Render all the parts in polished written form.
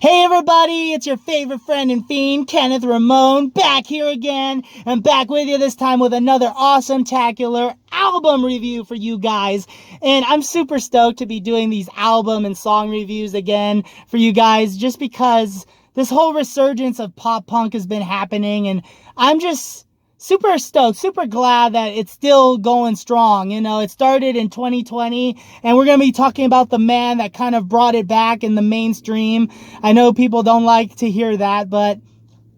Hey everybody, it's your favorite friend and fiend, Kenneth Ramon, back here again. I'm back with you this time with another awesome-tacular album review for you guys. And I'm super stoked to be doing these album and song reviews again for you guys, just because this whole resurgence of pop punk has been happening, and I'm just super stoked, super glad that it's still going strong. You know, it started in 2020, and we're going to be talking about the man that kind of brought it back in the mainstream. I know people don't like to hear that, but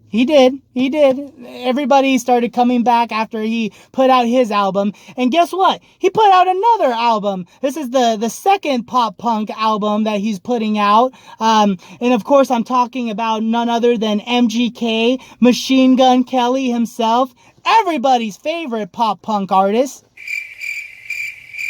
he did. He did. Everybody started coming back after he put out his album. And guess what? He put out another album. This is the second pop punk album that he's putting out. And of course, I'm talking about none other than MGK, Machine Gun Kelly himself, everybody's favorite pop punk artist.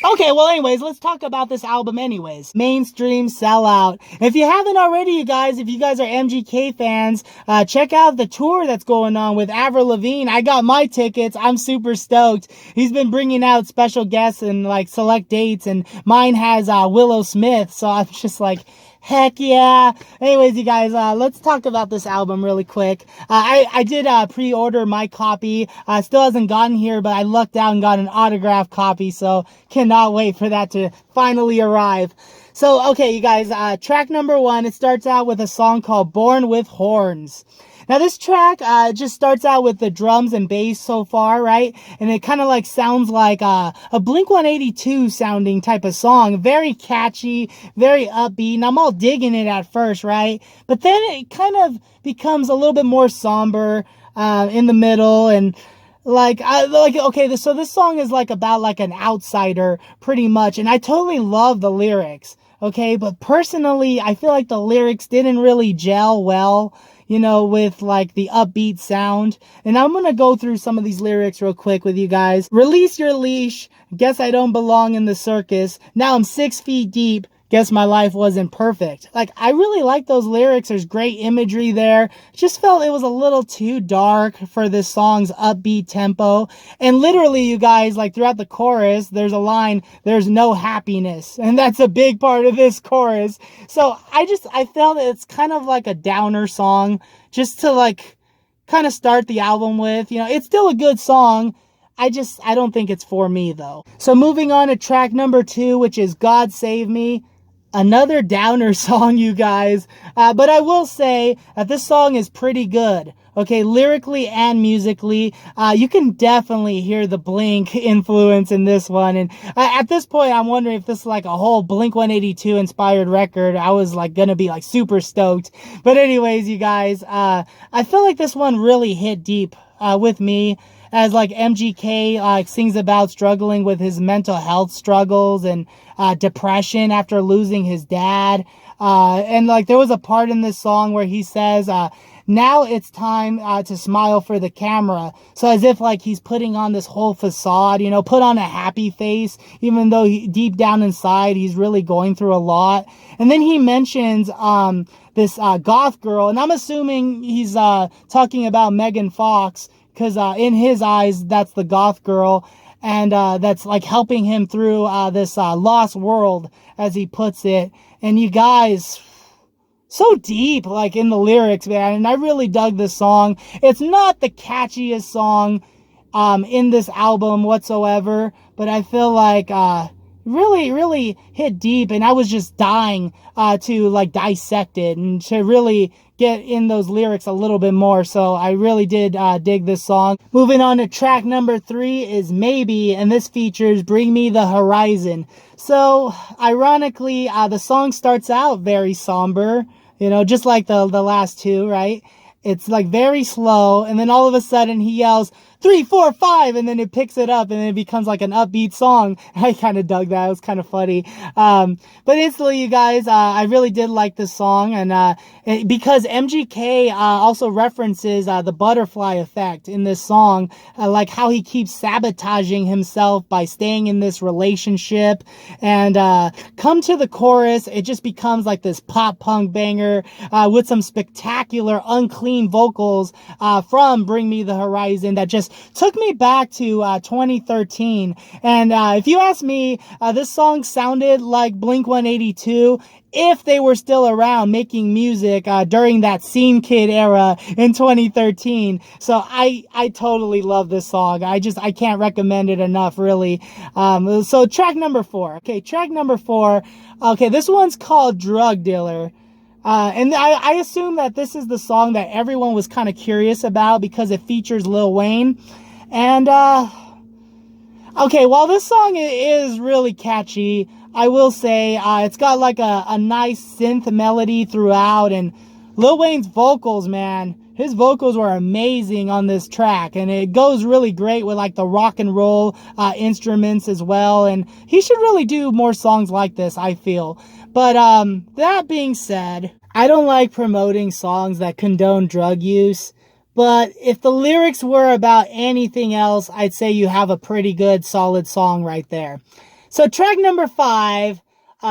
Okay, well anyways, let's talk about this album anyways. Mainstream Sellout. If you haven't already, you guys, if you guys are MGK fans, check out the tour that's going on with Avril Lavigne. I got my tickets. I'm super stoked. He's been bringing out special guests and like select dates, and mine has Willow Smith, so I'm just like, heck yeah. Anyways, you guys, let's talk about this album really quick. I did pre-order my copy. Still hasn't gotten here, but I lucked out and got an autographed copy, so cannot wait for that to finally arrive. So, okay, you guys, track number 1, it starts out with a song called Born with Horns. Now this track just starts out with the drums and bass so far, right? And it kind of like sounds like a Blink-182 sounding type of song. Very catchy, very upbeat, and I'm all digging it at first, right? But then it kind of becomes a little bit more somber in the middle, and so this song is like about like an outsider pretty much, and I totally love the lyrics, okay? But personally, I feel like the lyrics didn't really gel well, you know, with like the upbeat sound. And I'm gonna go through some of these lyrics real quick with you guys. Release your leash. Guess I don't belong in the circus. Now I'm 6 feet deep. Guess my life wasn't perfect. Like, I really like those lyrics. There's great imagery there. Just felt it was a little too dark for this song's upbeat tempo. And literally, you guys, like throughout the chorus, there's a line, there's no happiness. And that's a big part of this chorus. So I felt it's kind of like a downer song just to like kind of start the album with. You know, it's still a good song. I don't think it's for me though. So moving on to track number 2, which is God Save Me. Another downer song, you guys. But I will say that this song is pretty good. Okay, lyrically and musically, you can definitely hear the Blink influence in this one. And at this point, I'm wondering if this is like a whole Blink-182 inspired record. I was like gonna be like super stoked. But anyways, you guys, I feel like this one really hit deep with me, as like MGK sings about struggling with his mental health struggles and depression after losing his dad. And like there was a part in this song where he says, now it's time to smile for the camera. So as if like he's putting on this whole facade, you know, put on a happy face, even though deep down inside he's really going through a lot. And then he mentions this goth girl, and I'm assuming he's talking about Megan Fox, because in his eyes, that's the goth girl, and that's like helping him through this lost world, as he puts it. And you guys, so deep, like in the lyrics, man. And I really dug this song. It's not the catchiest song in this album whatsoever, but I feel like really hit deep, and I was just dying to like dissect it and to really get in those lyrics a little bit more. So I really did dig this song. Moving on to track number 3 is Maybe, and this features Bring Me the Horizon. So ironically, the song starts out very somber, you know, just like the last two, right? It's like very slow, and then all of a sudden he yells 3, 4, 5, and then it picks it up, and then it becomes like an upbeat song. I kind of dug that. It was kind of funny. But instantly, you guys, I really did like this song, and because MGK also references the butterfly effect in this song, like how he keeps sabotaging himself by staying in this relationship, and come to the chorus, it just becomes like this pop punk banger with some spectacular unclean vocals from Bring Me the Horizon that just just took me back to 2013. And if you ask me, this song sounded like Blink-182 if they were still around making music during that Scene Kid era in 2013. So I totally love this song. I can't recommend it enough, really. So track number 4. Okay, track number 4. Okay, this one's called Drug Dealer. And I assume that this is the song that everyone was kind of curious about because it features Lil Wayne. And, okay, while this song is really catchy, I will say, it's got like a nice synth melody throughout, and Lil Wayne's vocals, man, his vocals were amazing on this track, and it goes really great with like the rock and roll, instruments as well, and he should really do more songs like this, I feel. But, that being said, I don't like promoting songs that condone drug use, but if the lyrics were about anything else, I'd say you have a pretty good, solid song right there. So track number 5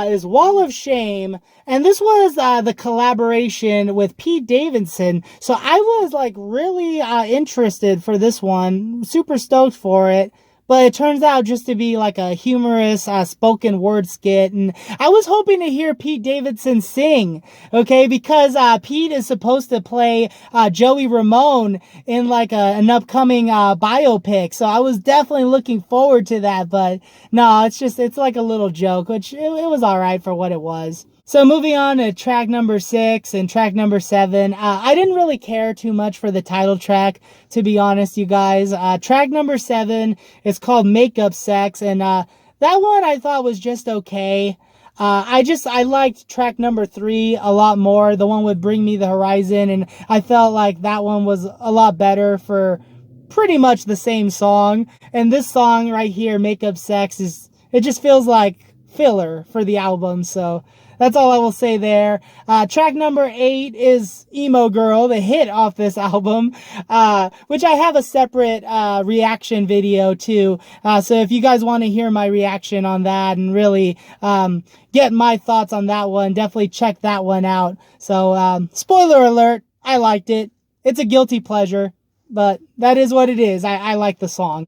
is Wall of Shame, and this was the collaboration with Pete Davidson. So I was like really interested for this one, super stoked for it. But it turns out just to be like a humorous spoken word skit. And I was hoping to hear Pete Davidson sing, okay? Because Pete is supposed to play Joey Ramone in like an upcoming biopic. So I was definitely looking forward to that. But no, it's like a little joke, which it was all right for what it was. So moving on to track number 6 and track number 7. I didn't really care too much for the title track, to be honest, you guys. Track number 7 is called Makeup Sex, and that one I thought was just okay. I liked track number 3 a lot more, the one with Bring Me the Horizon, and I felt like that one was a lot better for pretty much the same song. And this song right here, Makeup Sex, it just feels like filler for the album, so that's all I will say there. Track number 8 is Emo Girl, the hit off this album, which I have a separate reaction video too. So if you guys want to hear my reaction on that and really get my thoughts on that one, definitely check that one out. So spoiler alert, I liked it. It's a guilty pleasure, but that is what it is. I like the song.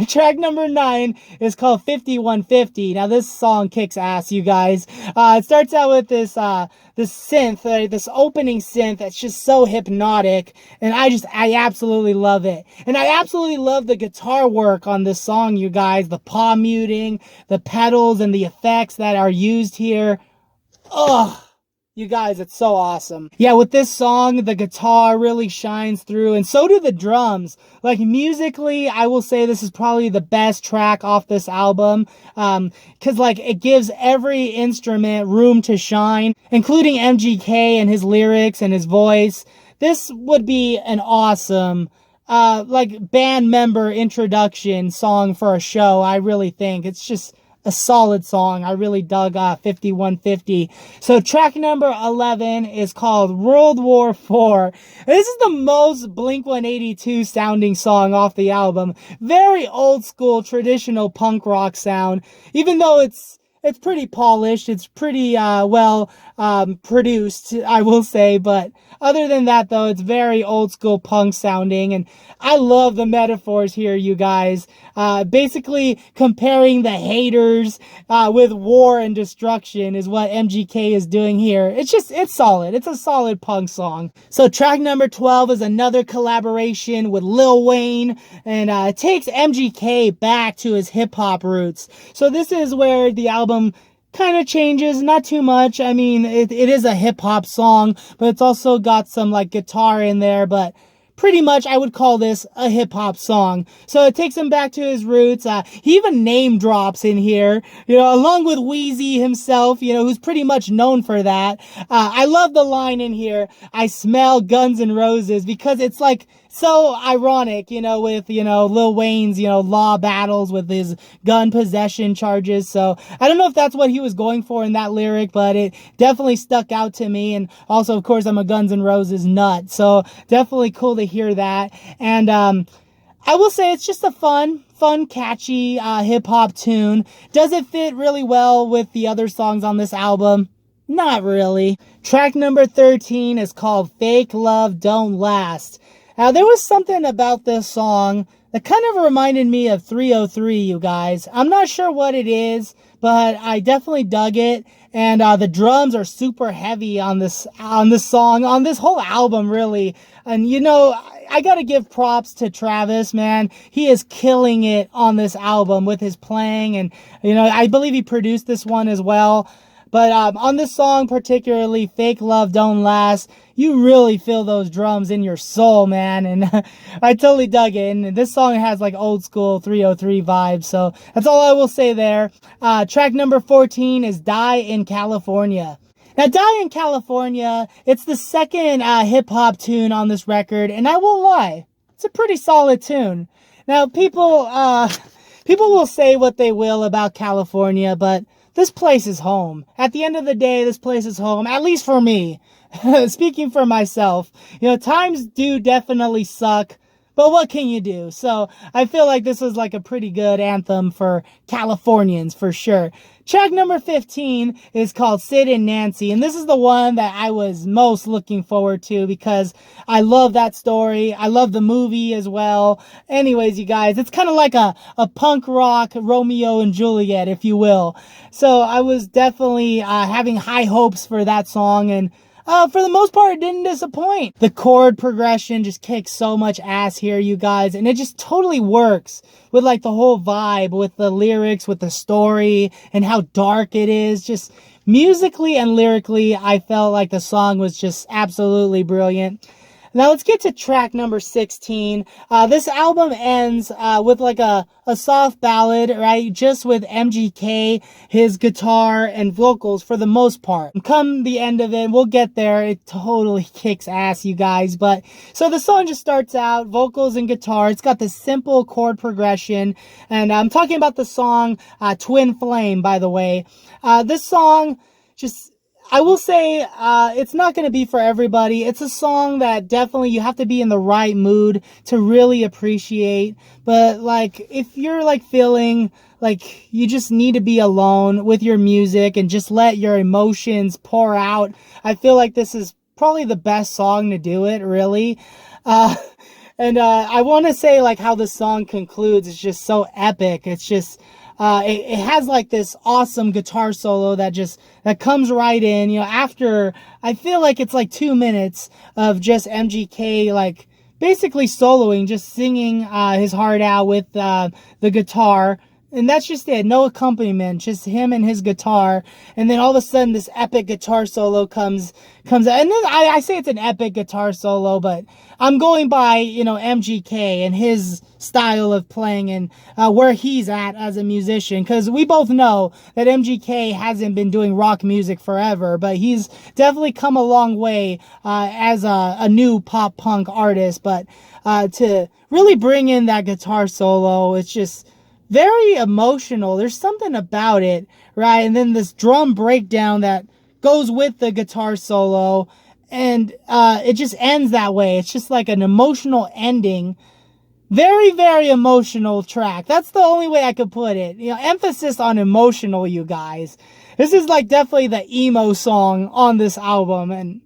Track number 9 is called 5150. Now this song kicks ass, you guys. It starts out with this synth, this opening synth that's just so hypnotic, and I absolutely love it. And I absolutely love the guitar work on this song, you guys. The palm muting, the pedals, and the effects that are used here. Ugh. You guys, it's so awesome. Yeah, with this song, the guitar really shines through, and so do the drums. Like, musically, I will say this is probably the best track off this album, because, like, it gives every instrument room to shine, including MGK and his lyrics and his voice. This would be an awesome, like, band member introduction song for a show, I really think. It's just a solid song. I really dug 5150. So track number 11 is called World War IV. This is the most Blink-182 sounding song off the album. Very old school, traditional punk rock sound. Even though it's pretty polished, it's pretty well produced, I will say, but other than that, though, it's very old school punk sounding, and I love the metaphors here, you guys. Basically comparing the haters with war and destruction is what MGK is doing here. It's solid. It's a solid punk song. So track number 12 is another collaboration with Lil Wayne, and it takes MGK back to his hip-hop roots. So this is where the album kind of changes, not too much. I mean, it is a hip-hop song, but it's also got some like guitar in there, but pretty much I would call this a hip-hop song. So it takes him back to his roots. He even name drops in here, along with Wheezy himself, who's pretty much known for that. I love the line in here, I smell Guns N' Roses, because it's like so ironic, with, Lil Wayne's, law battles with his gun possession charges. So I don't know if that's what he was going for in that lyric, but it definitely stuck out to me. And also, of course, I'm a Guns N' Roses nut. So definitely cool to hear that. And, I will say it's just a fun, catchy, hip-hop tune. Does it fit really well with the other songs on this album? Not really. Track number 13 is called Fake Love Don't Last. Now, there was something about this song That kind of reminded me of 303, you guys. I'm not sure what it is, but I definitely dug it. And the drums are super heavy on this song, on this whole album, really. And you know, I gotta give props to Travis, man. He is killing it on this album with his playing, and you know, I believe he produced this one as well. But on this song particularly, Fake Love Don't Last, you really feel those drums in your soul, man. And I totally dug it. And this song has like old school 303 vibes. So that's all I will say there. Track number 14 is Die in California. Now, Die in California, it's the second hip-hop tune on this record. And I won't lie, it's a pretty solid tune. Now, people will say what they will about California, but this place is home. At the end of the day, this place is home, at least for me. Speaking for myself, you know, times do definitely suck, but what can you do? So I feel like this was like a pretty good anthem for Californians for sure. Track number 15 is called Sid and Nancy, and this is the one that I was most looking forward to because I love that story. I love the movie as well. Anyways, you guys, it's kind of like a punk rock Romeo and Juliet, if you will. So I was definitely having high hopes for that song, and for the most part, it didn't disappoint. The chord progression just kicks so much ass here, you guys, and it just totally works with like the whole vibe, with the lyrics, with the story, and how dark it is. Just musically and lyrically, I felt like the song was just absolutely brilliant. Now let's get to track number 16. This album ends with like a soft ballad, right? Just with MGK, his guitar and vocals for the most part. And come the end of it, we'll get there. It totally kicks ass, you guys. But so the song just starts out, vocals and guitar. It's got this simple chord progression. And I'm talking about the song Twin Flame, by the way. This song just, I will say, it's not going to be for everybody. It's a song that definitely you have to be in the right mood to really appreciate. But like, if you're like feeling like you just need to be alone with your music and just let your emotions pour out, I feel like this is probably the best song to do it, really. And I want to say like how the song concludes is just so epic. It's just, it has like this awesome guitar solo that comes right in, you know, after, I feel like it's like 2 minutes of just MGK, like basically soloing, just singing, his heart out with, the guitar. And that's just it. No accompaniment, just him and his guitar. And then all of a sudden this epic guitar solo comes out. And then I say it's an epic guitar solo, but I'm going by, you know, MGK and his style of playing and where he's at as a musician. Because we both know that MGK hasn't been doing rock music forever, but he's definitely come a long way as a new pop punk artist. But to really bring in that guitar solo, it's just very emotional. There's something about it, right? And then this drum breakdown that goes with the guitar solo, and it just ends that way. It's just like an emotional ending. Very, very emotional track. That's the only way I could put it. You know, emphasis on emotional, you guys. This is like definitely the emo song on this album, and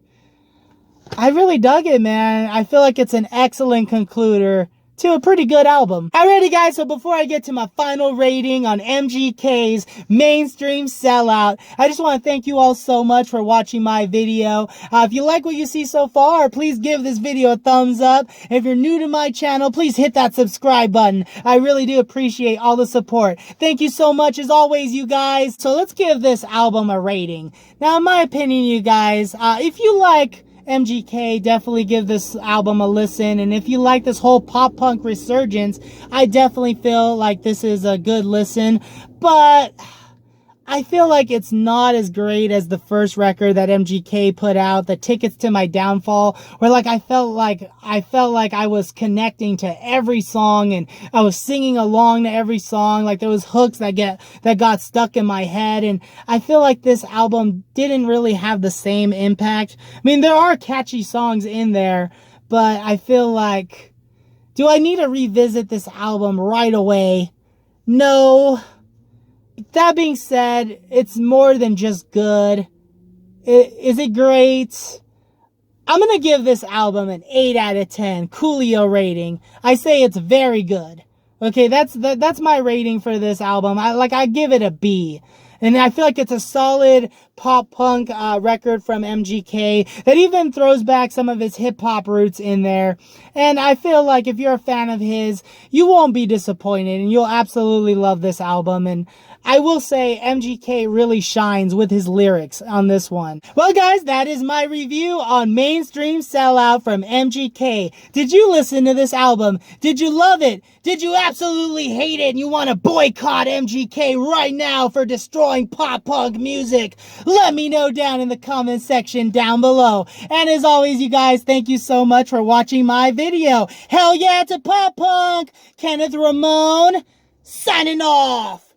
I really dug it, man. I feel like it's an excellent concluder to a pretty good album. Alrighty guys, so before I get to my final rating on MGK's Mainstream Sellout, I just want to thank you all so much for watching my video. If you like what you see so far, please give this video a thumbs up. If you're new to my channel, please hit that subscribe button. I really do appreciate all the support. Thank you so much as always, you guys. So let's give this album a rating. Now, in my opinion, you guys, if you like MGK, definitely give this album a listen. And if you like this whole pop punk resurgence, I definitely feel like this is a good listen. But I feel like it's not as great as the first record that MGK put out, The Tickets to My Downfall, where like I felt like I was connecting to every song and I was singing along to every song. Like there was hooks that got stuck in my head, and I feel like this album didn't really have the same impact. I mean, there are catchy songs in there, but I feel like, do I need to revisit this album right away? No. That being said, it's more than just good. Is it great? I'm gonna give this album an 8 out of 10 Coolyo rating. I say it's very good. Okay, that's my rating for this album. I give it a B. And I feel like it's a solid pop punk record from MGK that even throws back some of his hip hop roots in there. And I feel like if you're a fan of his, you won't be disappointed and you'll absolutely love this album. And I will say MGK really shines with his lyrics on this one. Well, guys, that is my review on Mainstream Sellout from MGK. Did you listen to this album? Did you love it? Did you absolutely hate it and you want to boycott MGK right now for destroying pop punk music? Let me know down in the comment section down below. And as always, you guys, thank you so much for watching my video. Hell yeah to pop punk! Kenneth Ramon, signing off!